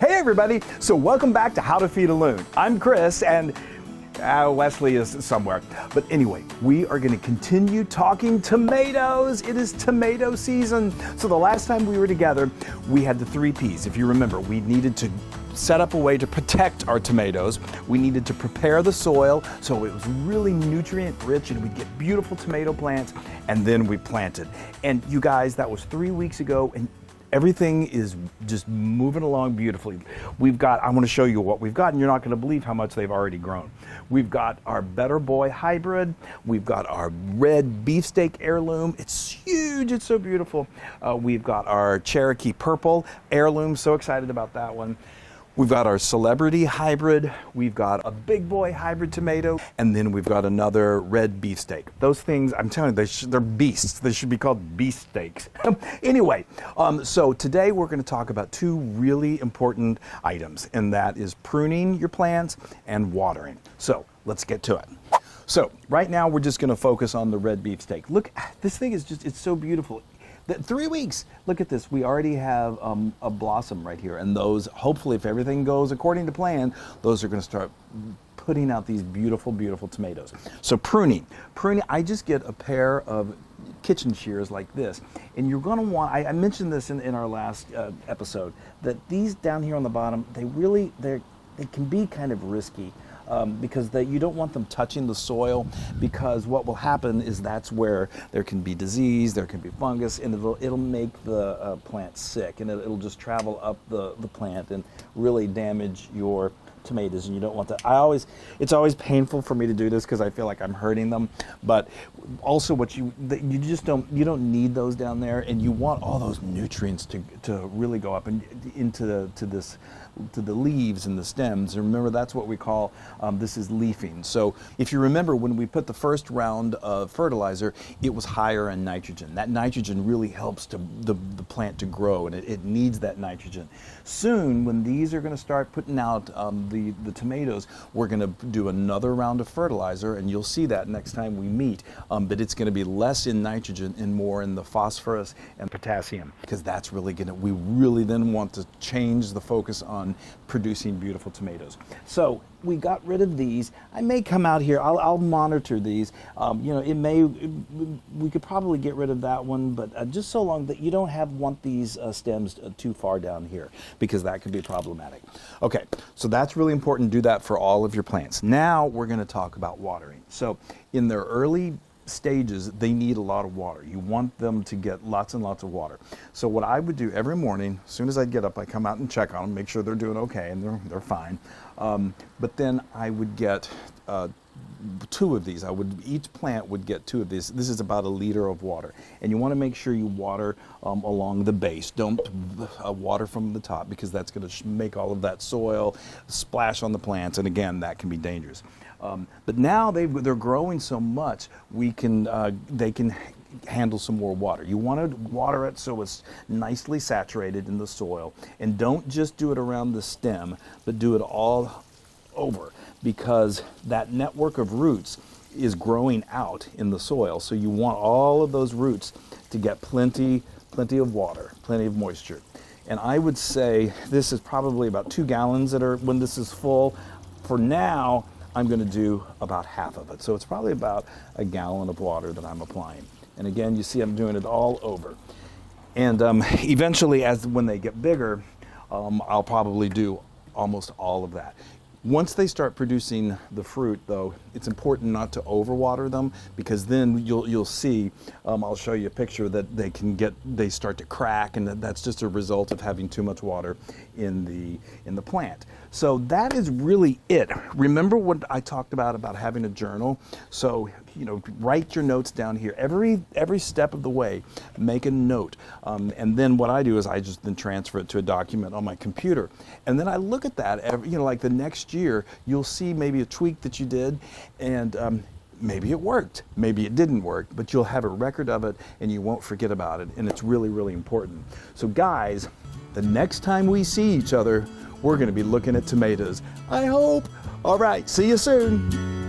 Hey everybody, so welcome back to How to Feed a Loon. I'm Chris and Wesley is somewhere. But anyway, we are going to continue talking tomatoes. It is tomato season. So the last time we were together, we had the 3 Ps. If you remember, we needed to set up a way to protect our tomatoes. We needed to prepare the soil so it was really nutrient rich and we'd get beautiful tomato plants, and then we planted. And you guys, that was 3 weeks ago, and everything is just moving along beautifully. I want to show you what we've got, and you're not going to believe how much they've already grown. We've got our Better Boy hybrid. We've got our red Beefsteak heirloom. It's huge. It's so beautiful. We've got our Cherokee purple heirloom. So excited about that one. We've got our Celebrity hybrid, we've got a Big Boy hybrid tomato, and then we've got another red beefsteak. Those things, I'm telling you, they're beasts. They should be called beefsteaks. Anyway, so today we're going to talk about 2 really important items, and that is pruning your plants and watering. So let's get to it. So right now we're just going to focus on the red beefsteak. Look, this thing is just, it's so beautiful. 3 weeks. Look at this. We already have a blossom right here, and those, hopefully, if everything goes according to plan, those are going to start putting out these beautiful, beautiful tomatoes. So pruning. I just get a pair of kitchen shears like this, and you're going to want, I mentioned this in our last episode, that these down here on the bottom, they can be kind of risky. Because you don't want them touching the soil, because what will happen is that's where there can be disease, there can be fungus, and it'll make the plant sick, and it'll just travel up the plant and really damage your tomatoes, and you don't want that. It's always painful for me to do this because I feel like I'm hurting them, but also you don't need those down there, and you want all those nutrients to really go up and into the leaves and the stems. And remember, that's what we call this is leafing. So if you remember, when we put the first round of fertilizer, it was higher in nitrogen. That nitrogen really helps the plant to grow, and it needs that nitrogen. Soon, when these are going to start putting out the tomatoes, we're going to do another round of fertilizer, and you'll see that next time we meet. But it's going to be less in nitrogen and more in the phosphorus and potassium, because that's really we really then want to change the focus on producing beautiful tomatoes. So we got rid of these. I may come out here. I'll monitor these. We could probably get rid of that one, but just so long that you don't want these stems too far down here, because that could be problematic. Okay, so that's really important. Do that for all of your plants. Now we're going to talk about watering. So in their early stages, they need a lot of water. You want them to get lots and lots of water. So what I would do every morning, as soon as I'd get up, I come out and check on them, make sure they're doing okay, and they're fine. But then I would get 2 of these. Each plant would get 2 of these. This is about 1 liter of water, and you want to make sure you water along the base. Don't water from the top, because that's going to make all of that soil splash on the plants, and again, that can be dangerous. But now they're growing so much, they can handle some more water. You want to water it so it's nicely saturated in the soil, and don't just do it around the stem, but do it all over, because that network of roots is growing out in the soil. So you want all of those roots to get plenty of water, plenty of moisture. And I would say this is probably about 2 gallons when this is full. For now, I'm going to do about half of it. So it's probably about 1 gallon of water that I'm applying. And again, you see I'm doing it all over. And eventually, when they get bigger, I'll probably do almost all of that. Once they start producing the fruit, though, it's important not to overwater them, because then you'll see, I'll show you a picture, that they start to crack, and that's just a result of having too much water in the plant. So that is really it. Remember what I talked about having a journal? So, write your notes down here. Every step of the way, make a note. And then what I do is I just then transfer it to a document on my computer. And then I look at that, like the next year, you'll see maybe a tweak that you did, and maybe it worked, maybe it didn't work, but you'll have a record of it and you won't forget about it. And it's really, really important. So guys, the next time we see each other, we're going to be looking at tomatoes. I hope. All right, see you soon.